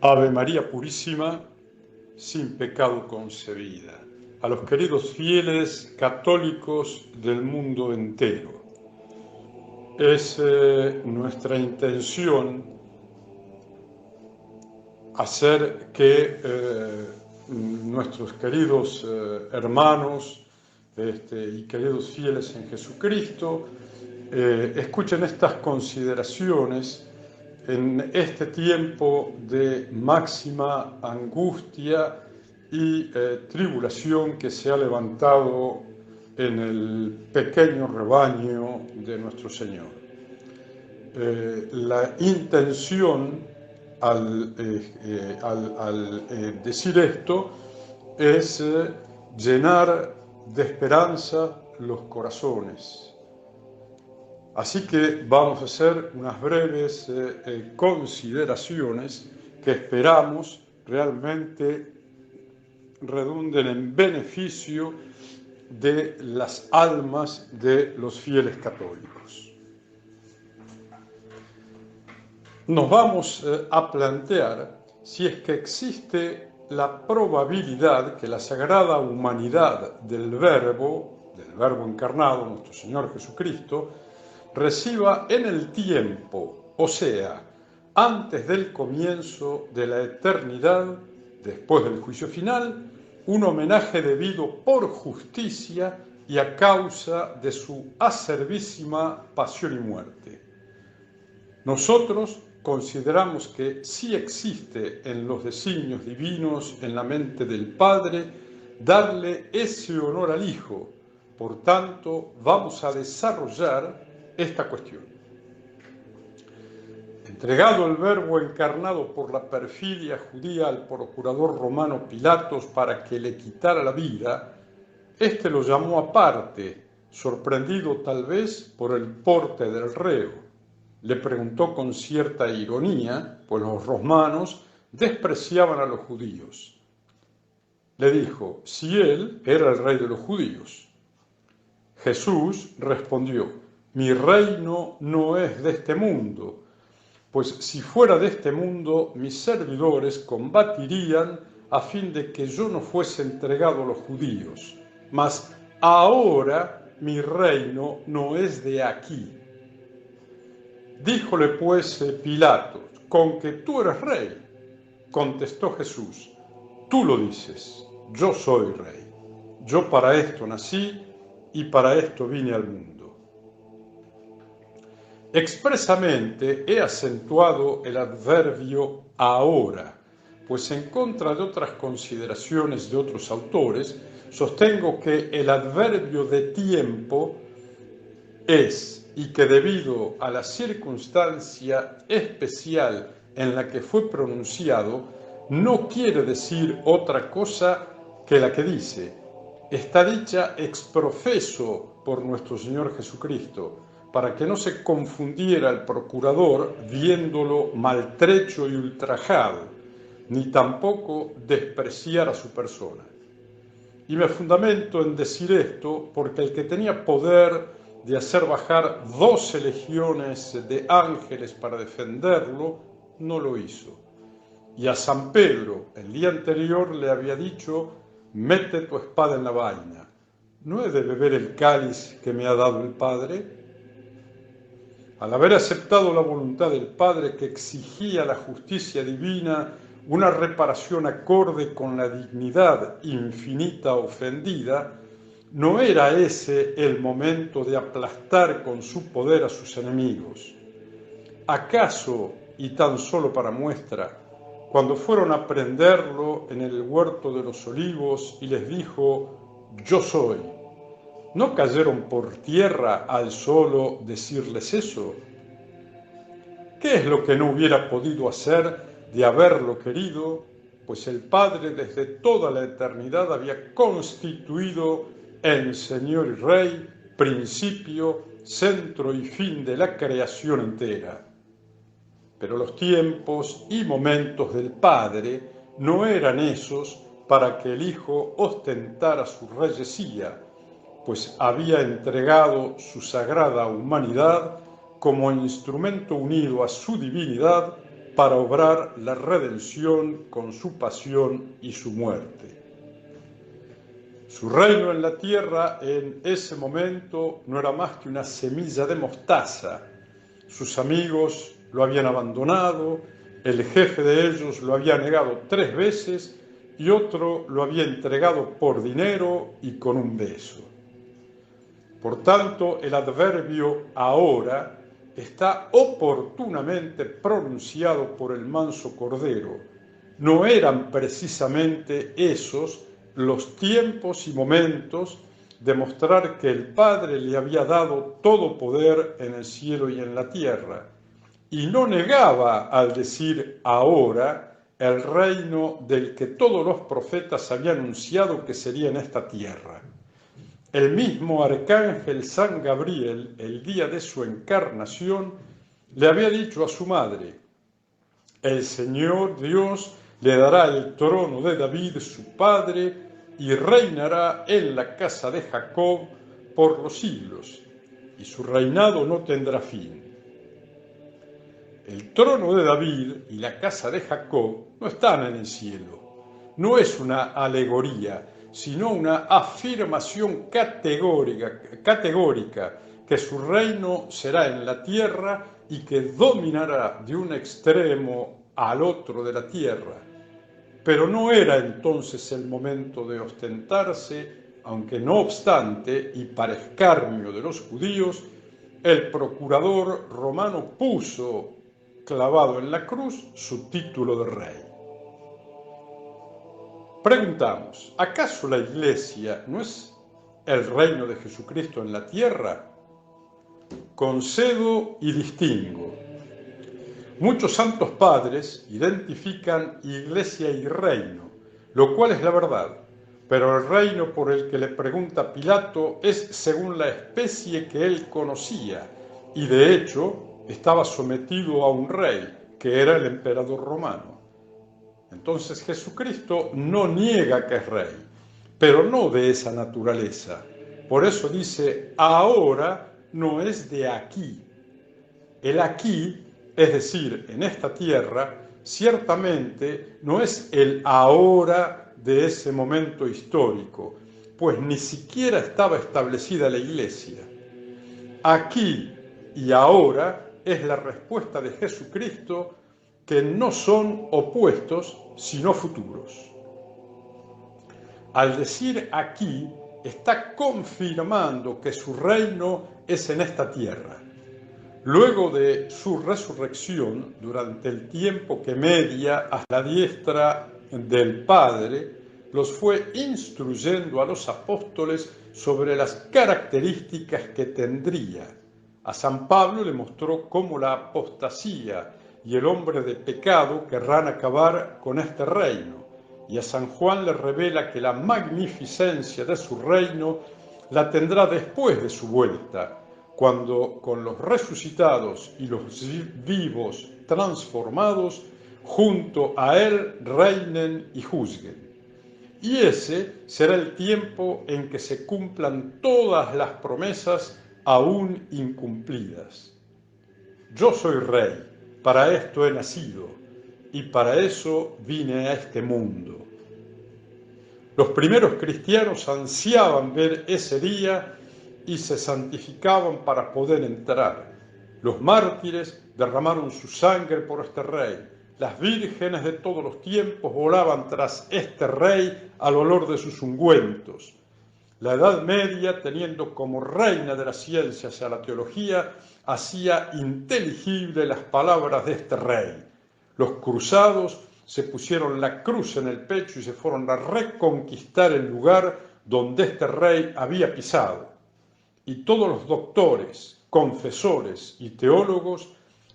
Ave María Purísima, sin pecado concebida. A los queridos fieles católicos del mundo entero. Es nuestra intención hacer que nuestros queridos hermanos y queridos fieles en Jesucristo escuchen estas consideraciones en este tiempo de máxima angustia y tribulación que se ha levantado en el pequeño rebaño de nuestro Señor. La intención al decir esto es llenar de esperanza los corazones. Así que vamos a hacer unas breves consideraciones que esperamos realmente redunden en beneficio de las almas de los fieles católicos. Nos vamos a plantear si es que existe la probabilidad que la sagrada humanidad del Verbo encarnado, nuestro Señor Jesucristo, reciba en el tiempo, o sea, antes del comienzo de la eternidad, después del juicio final, un homenaje debido por justicia y a causa de su acervísima pasión y muerte. Nosotros consideramos que sí existe en los designios divinos, en la mente del Padre, darle ese honor al Hijo. Por tanto, vamos a desarrollar esta cuestión. Entregado el Verbo encarnado por la perfidia judía al procurador romano Pilatos para que le quitara la vida, éste lo llamó aparte, sorprendido tal vez por el porte del reo. Le preguntó con cierta ironía, pues los romanos despreciaban a los judíos. Le dijo, si él era el rey de los judíos. Jesús respondió, mi reino no es de este mundo, pues si fuera de este mundo, mis servidores combatirían a fin de que yo no fuese entregado a los judíos. Mas ahora mi reino no es de aquí. Díjole pues Pilatos, con que tú eres rey. Contestó Jesús, tú lo dices, yo soy rey. Yo para esto nací y para esto vine al mundo. Expresamente he acentuado el adverbio ahora, pues en contra de otras consideraciones de otros autores, sostengo que el adverbio de tiempo es, y que debido a la circunstancia especial en la que fue pronunciado, no quiere decir otra cosa que la que dice, está dicha ex profeso por nuestro Señor Jesucristo, para que no se confundiera el procurador viéndolo maltrecho y ultrajado, ni tampoco despreciara su persona. Y me fundamento en decir esto porque el que tenía poder de hacer bajar 12 legiones de ángeles para defenderlo, no lo hizo. Y a San Pedro, el día anterior, le había dicho, mete tu espada en la vaina. ¿No he de beber el cáliz que me ha dado el Padre? Al haber aceptado la voluntad del Padre que exigía la justicia divina, una reparación acorde con la dignidad infinita ofendida, no era ese el momento de aplastar con su poder a sus enemigos. ¿Acaso, y tan solo para muestra, cuando fueron a prenderlo en el huerto de los olivos y les dijo, yo soy, ¿no cayeron por tierra al solo decirles eso? ¿Qué es lo que no hubiera podido hacer de haberlo querido? Pues el Padre desde toda la eternidad había constituido en Señor y Rey, principio, centro y fin de la creación entera. Pero los tiempos y momentos del Padre no eran esos para que el Hijo ostentara su reyesía, pues había entregado su sagrada humanidad como instrumento unido a su divinidad para obrar la redención con su pasión y su muerte. Su reino en la tierra en ese momento no era más que una semilla de mostaza. Sus amigos lo habían abandonado, el jefe de ellos lo había negado 3 veces y otro lo había entregado por dinero y con un beso. Por tanto, el adverbio ahora está oportunamente pronunciado por el manso Cordero. No eran precisamente esos los tiempos y momentos de mostrar que el Padre le había dado todo poder en el cielo y en la tierra, y no negaba al decir ahora el reino del que todos los profetas habían anunciado que sería en esta tierra. El mismo arcángel San Gabriel, el día de su encarnación, le había dicho a su madre: el Señor Dios le dará el trono de David su padre y reinará en la casa de Jacob por los siglos, y su reinado no tendrá fin. El trono de David y la casa de Jacob no están en el cielo. No es una alegoría, sino una afirmación categórica que su reino será en la tierra y que dominará de un extremo al otro de la tierra. Pero no era entonces el momento de ostentarse, aunque no obstante, y para escarnio de los judíos, el procurador romano puso clavado en la cruz su título de rey. Preguntamos, ¿acaso la Iglesia no es el reino de Jesucristo en la tierra? Concedo y distingo. Muchos santos padres identifican iglesia y reino, lo cual es la verdad, pero el reino por el que le pregunta Pilato es según la especie que él conocía, y de hecho estaba sometido a un rey, que era el emperador romano. Entonces Jesucristo no niega que es rey, pero no de esa naturaleza. Por eso dice, ahora no es de aquí. El aquí, es decir, en esta tierra, ciertamente no es el ahora de ese momento histórico, pues ni siquiera estaba establecida la Iglesia. Aquí y ahora es la respuesta de Jesucristo, que no son opuestos, sino futuros. Al decir aquí, está confirmando que su reino es en esta tierra. Luego de su resurrección, durante el tiempo que media a la diestra del Padre, los fue instruyendo a los apóstoles sobre las características que tendría. A San Pablo le mostró cómo la apostasía y el hombre de pecado querrán acabar con este reino, y a San Juan le revela que la magnificencia de su reino la tendrá después de su vuelta, cuando con los resucitados y los vivos transformados, junto a él reinen y juzguen. Y ese será el tiempo en que se cumplan todas las promesas aún incumplidas. Yo soy rey, para esto he nacido, y para eso vine a este mundo. Los primeros cristianos ansiaban ver ese día y se santificaban para poder entrar. Los mártires derramaron su sangre por este rey. Las vírgenes de todos los tiempos volaban tras este rey al olor de sus ungüentos. La Edad Media, teniendo como reina de las ciencias a la teología, hacía inteligible las palabras de este rey. Los cruzados se pusieron la cruz en el pecho y se fueron a reconquistar el lugar donde este rey había pisado. Y todos los doctores, confesores y teólogos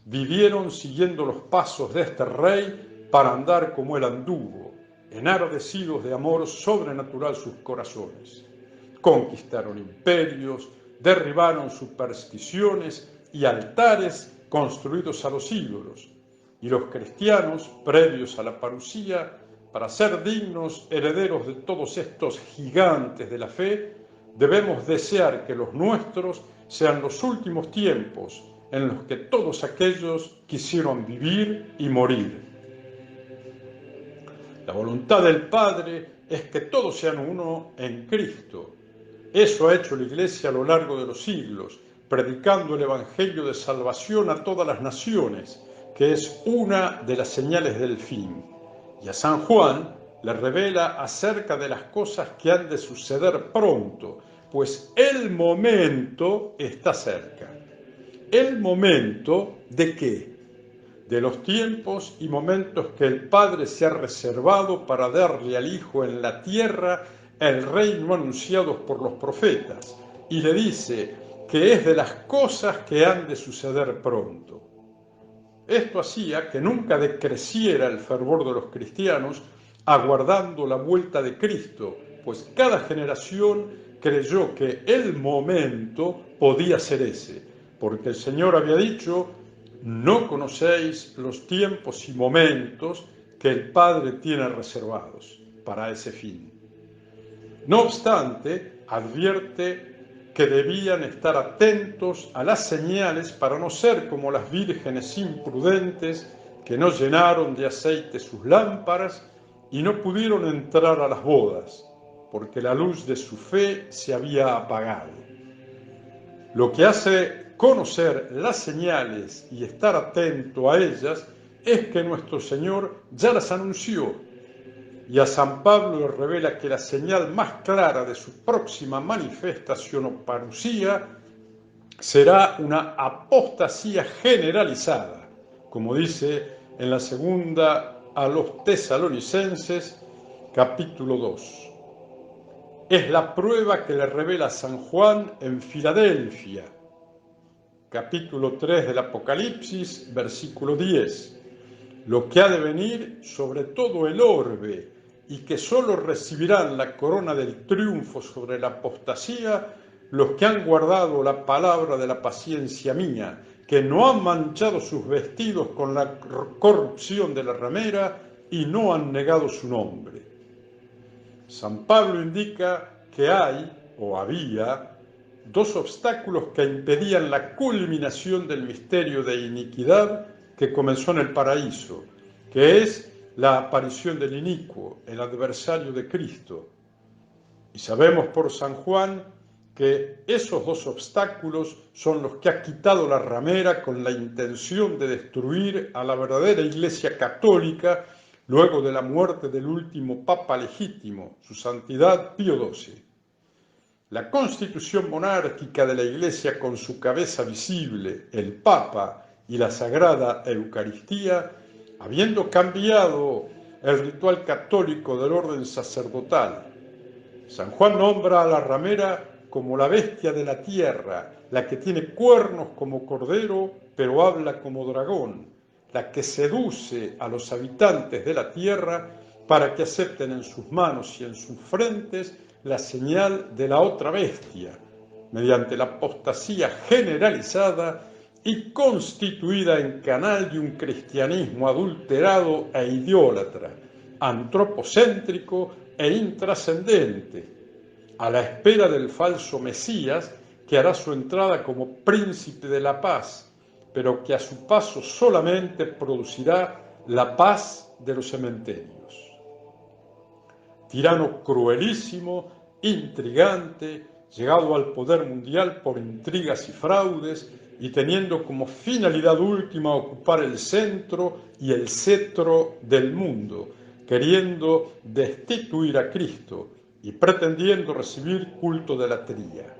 vivieron siguiendo los pasos de este rey para andar como él anduvo, enardecidos de amor sobrenatural sus corazones. Conquistaron imperios, derribaron supersticiones y altares construidos a los ídolos, y los cristianos, previos a la parusía, para ser dignos herederos de todos estos gigantes de la fe, debemos desear que los nuestros sean los últimos tiempos en los que todos aquellos quisieron vivir y morir. La voluntad del Padre es que todos sean uno en Cristo. Eso ha hecho la Iglesia a lo largo de los siglos, predicando el Evangelio de salvación a todas las naciones, que es una de las señales del fin. Y a San Juan le revela acerca de las cosas que han de suceder pronto, pues el momento está cerca. ¿El momento de qué? De los tiempos y momentos que el Padre se ha reservado para darle al Hijo en la tierra el reino anunciado por los profetas, y le dice que es de las cosas que han de suceder pronto. Esto hacía que nunca decreciera el fervor de los cristianos aguardando la vuelta de Cristo, pues cada generación creyó que el momento podía ser ese, porque el Señor había dicho: no conocéis los tiempos y momentos que el Padre tiene reservados para ese fin. No obstante, advierte que debían estar atentos a las señales para no ser como las vírgenes imprudentes que no llenaron de aceite sus lámparas y no pudieron entrar a las bodas, porque la luz de su fe se había apagado. Lo que hace conocer las señales y estar atento a ellas es que nuestro Señor ya las anunció, y a San Pablo le revela que la señal más clara de su próxima manifestación o parusía será una apostasía generalizada, como dice en la segunda a los Tesalonicenses, capítulo 2. Es la prueba que le revela San Juan en Filadelfia, capítulo 3 del Apocalipsis, versículo 10. Lo que ha de venir sobre todo el orbe, y que sólo recibirán la corona del triunfo sobre la apostasía los que han guardado la palabra de la paciencia mía, que no han manchado sus vestidos con la corrupción de la ramera y no han negado su nombre. San Pablo indica que hay, o había, dos obstáculos que impedían la culminación del misterio de iniquidad que comenzó en el paraíso, que es la aparición del inicuo, el adversario de Cristo. Y sabemos por San Juan que esos dos obstáculos son los que ha quitado la ramera con la intención de destruir a la verdadera Iglesia católica luego de la muerte del último Papa legítimo, su Santidad Pío XII. La constitución monárquica de la Iglesia, con su cabeza visible, el Papa y la Sagrada Eucaristía, habiendo cambiado el ritual católico del orden sacerdotal, San Juan nombra a la ramera como la bestia de la tierra, la que tiene cuernos como cordero, pero habla como dragón, la que seduce a los habitantes de la tierra para que acepten en sus manos y en sus frentes la señal de la otra bestia, mediante la apostasía generalizada y constituida en canal de un cristianismo adulterado e idólatra, antropocéntrico e intrascendente, a la espera del falso Mesías que hará su entrada como príncipe de la paz, pero que a su paso solamente producirá la paz de los cementerios. Tirano cruelísimo, intrigante, llegado al poder mundial por intrigas y fraudes y teniendo como finalidad última ocupar el centro y el cetro del mundo, queriendo destituir a Cristo y pretendiendo recibir culto de la tría.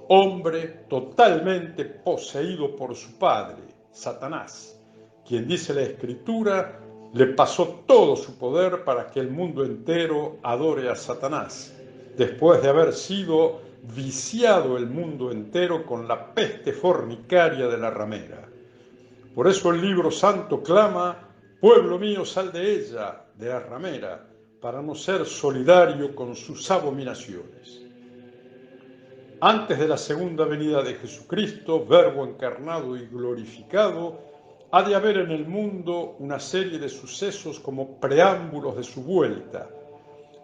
Hombre totalmente poseído por su padre, Satanás, quien, dice la Escritura, le pasó todo su poder para que el mundo entero adore a Satanás, después de haber sido viciado el mundo entero con la peste fornicaria de la ramera. Por eso el libro santo clama: pueblo mío, sal de ella, de la ramera, para no ser solidario con sus abominaciones. Antes de la segunda venida de Jesucristo, Verbo encarnado y glorificado, ha de haber en el mundo una serie de sucesos como preámbulos de su vuelta.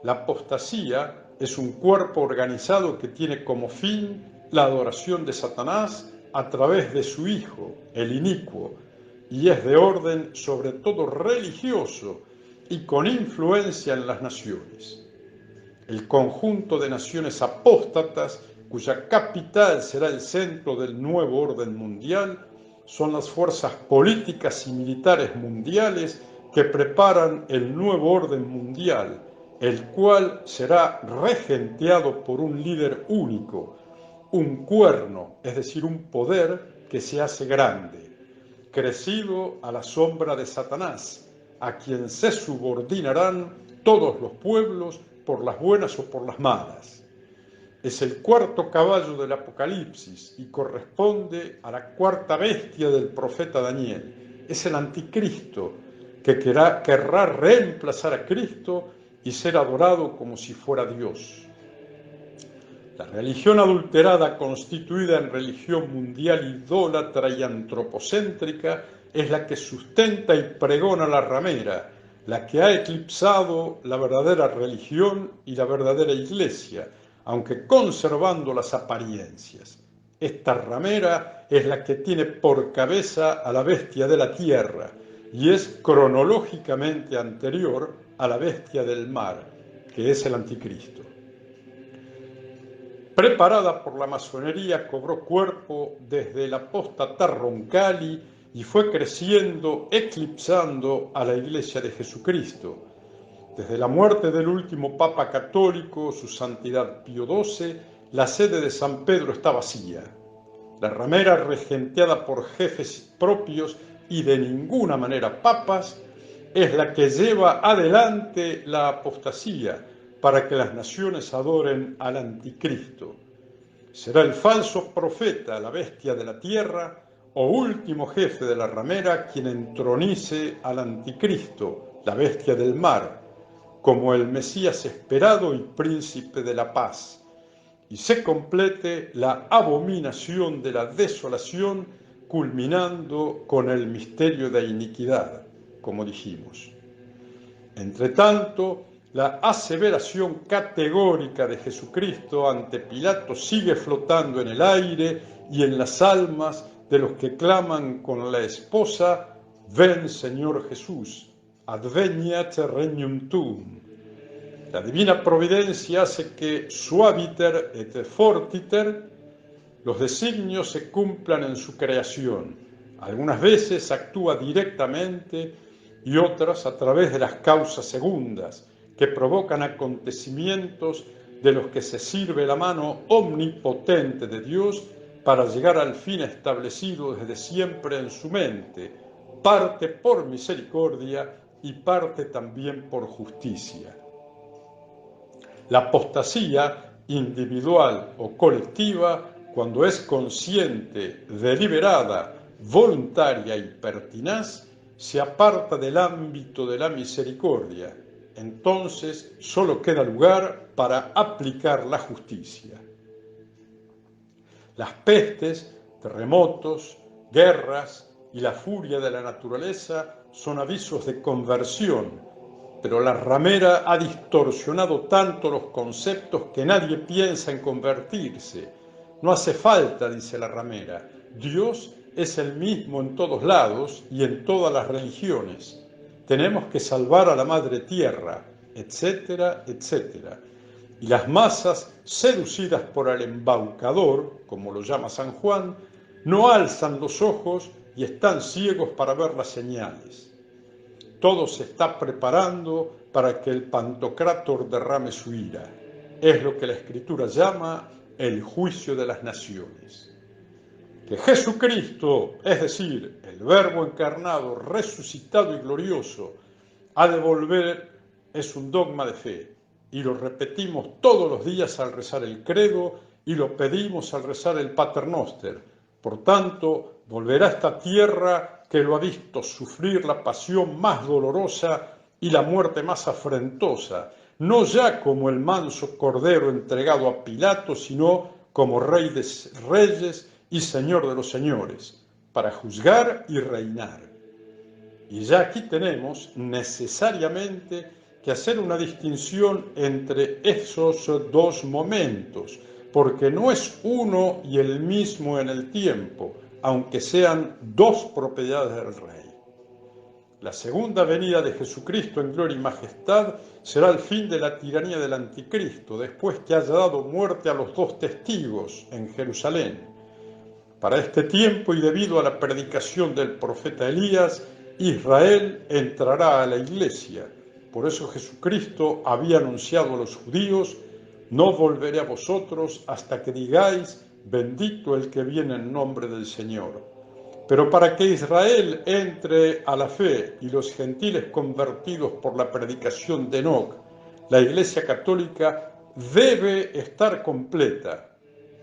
La apostasía es un cuerpo organizado que tiene como fin la adoración de Satanás a través de su Hijo, el inicuo, y es de orden sobre todo religioso y con influencia en las naciones. El conjunto de naciones apóstatas, cuya capital será el centro del nuevo orden mundial, son las fuerzas políticas y militares mundiales que preparan el nuevo orden mundial, el cual será regenteado por un líder único, un cuerno, es decir, un poder que se hace grande, crecido a la sombra de Satanás, a quien se subordinarán todos los pueblos por las buenas o por las malas. Es el cuarto caballo del Apocalipsis y corresponde a la cuarta bestia del profeta Daniel. Es el anticristo que querrá reemplazar a Cristo y ser adorado como si fuera Dios. La religión adulterada, constituida en religión mundial idólatra y antropocéntrica, es la que sustenta y pregona la ramera, la que ha eclipsado la verdadera religión y la verdadera iglesia, aunque conservando las apariencias. Esta ramera es la que tiene por cabeza a la bestia de la tierra y es cronológicamente anterior a la bestia del mar, que es el anticristo. Preparada por la masonería, cobró cuerpo desde el apóstata Roncalli y fue creciendo, eclipsando a la Iglesia de Jesucristo. Desde la muerte del último Papa católico, su santidad Pío XII, la sede de San Pedro está vacía. La ramera, regenteada por jefes propios y de ninguna manera papas, es la que lleva adelante la apostasía para que las naciones adoren al anticristo. Será el falso profeta, la bestia de la tierra, o último jefe de la ramera, quien entronice al anticristo, la bestia del mar, como el Mesías esperado y príncipe de la paz, y se complete la abominación de la desolación, culminando con el misterio de iniquidad, como dijimos. Entre tanto, la aseveración categórica de Jesucristo ante Pilato sigue flotando en el aire y en las almas de los que claman con la esposa: «Ven, Señor Jesús, adveniat regnum tuum». La divina providencia hace que suaviter et fortiter los designios se cumplan en su creación. Algunas veces actúa directamente y otras a través de las causas segundas, que provocan acontecimientos de los que se sirve la mano omnipotente de Dios para llegar al fin establecido desde siempre en su mente, parte por misericordia y parte también por justicia. La apostasía, individual o colectiva, cuando es consciente, deliberada, voluntaria y pertinaz, se aparta del ámbito de la misericordia. Entonces solo queda lugar para aplicar la justicia. Las pestes, terremotos, guerras y la furia de la naturaleza son avisos de conversión, pero la ramera ha distorsionado tanto los conceptos que nadie piensa en convertirse. No hace falta, dice la ramera, Dios es el mismo en todos lados y en todas las religiones. Tenemos que salvar a la madre tierra, etcétera, etcétera. Y las masas, seducidas por el embaucador, como lo llama San Juan, no alzan los ojos y están ciegos para ver las señales. Todo se está preparando para que el Pantocrátor derrame su ira. Es lo que la Escritura llama el juicio de las naciones. Que Jesucristo, es decir, el Verbo encarnado, resucitado y glorioso, ha de volver, es un dogma de fe, y lo repetimos todos los días al rezar el credo y lo pedimos al rezar el Pater Noster. Por tanto, volverá a esta tierra que lo ha visto sufrir la pasión más dolorosa y la muerte más afrentosa, no ya como el manso cordero entregado a Pilato, sino como Rey de reyes y Señor de los señores, para juzgar y reinar. Y ya aquí tenemos necesariamente que hacer una distinción entre esos dos momentos, porque no es uno y el mismo en el tiempo, aunque sean dos propiedades del Rey. La segunda venida de Jesucristo en gloria y majestad será el fin de la tiranía del anticristo, después que haya dado muerte a los dos testigos en Jerusalén. Para este tiempo y debido a la predicación del profeta Elías, Israel entrará a la iglesia. Por eso Jesucristo había anunciado a los judíos: no volveré a vosotros hasta que digáis, bendito el que viene en nombre del Señor. Pero para que Israel entre a la fe y los gentiles convertidos por la predicación de Enoc, la Iglesia Católica debe estar completa.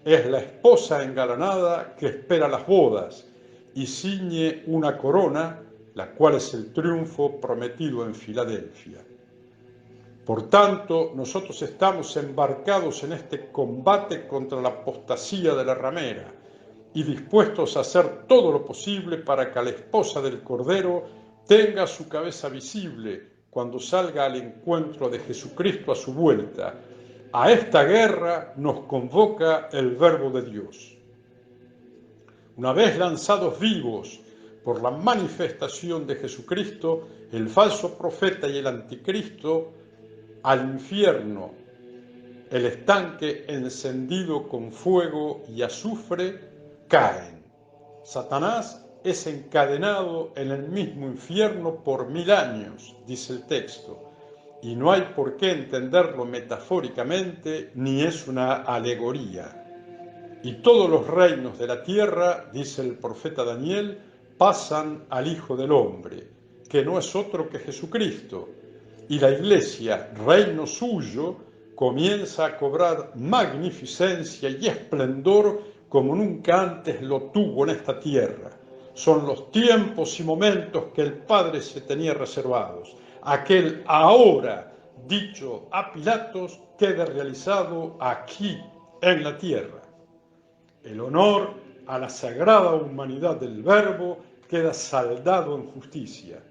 Es la esposa engalanada que espera las bodas y ciñe una corona, la cual es el triunfo prometido en Filadelfia. Por tanto, nosotros estamos embarcados en este combate contra la apostasía de la ramera y dispuestos a hacer todo lo posible para que la esposa del Cordero tenga su cabeza visible cuando salga al encuentro de Jesucristo a su vuelta. A esta guerra nos convoca el Verbo de Dios. Una vez lanzados vivos por la manifestación de Jesucristo, el falso profeta y el anticristo, al infierno, el estanque encendido con fuego y azufre, caen. Satanás es encadenado en el mismo infierno por 1000 años, dice el texto, y no hay por qué entenderlo metafóricamente, ni es una alegoría. Y todos los reinos de la tierra, dice el profeta Daniel, pasan al Hijo del Hombre, que no es otro que Jesucristo. Y la Iglesia, reino suyo, comienza a cobrar magnificencia y esplendor como nunca antes lo tuvo en esta tierra. Son los tiempos y momentos que el Padre se tenía reservados. Aquel ahora dicho a Pilatos quede realizado aquí en la tierra. El honor a la sagrada humanidad del Verbo queda saldado en justicia.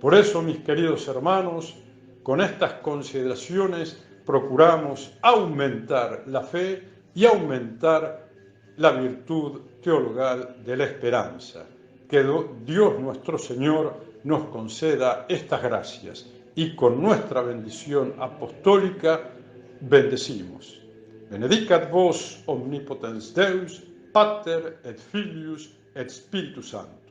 Por eso, mis queridos hermanos, con estas consideraciones procuramos aumentar la fe y aumentar la virtud teologal de la esperanza. Que Dios nuestro Señor nos conceda estas gracias y con nuestra bendición apostólica bendecimos. Benedicat vos omnipotens Deus, Pater et Filius et Spiritus Sanctus.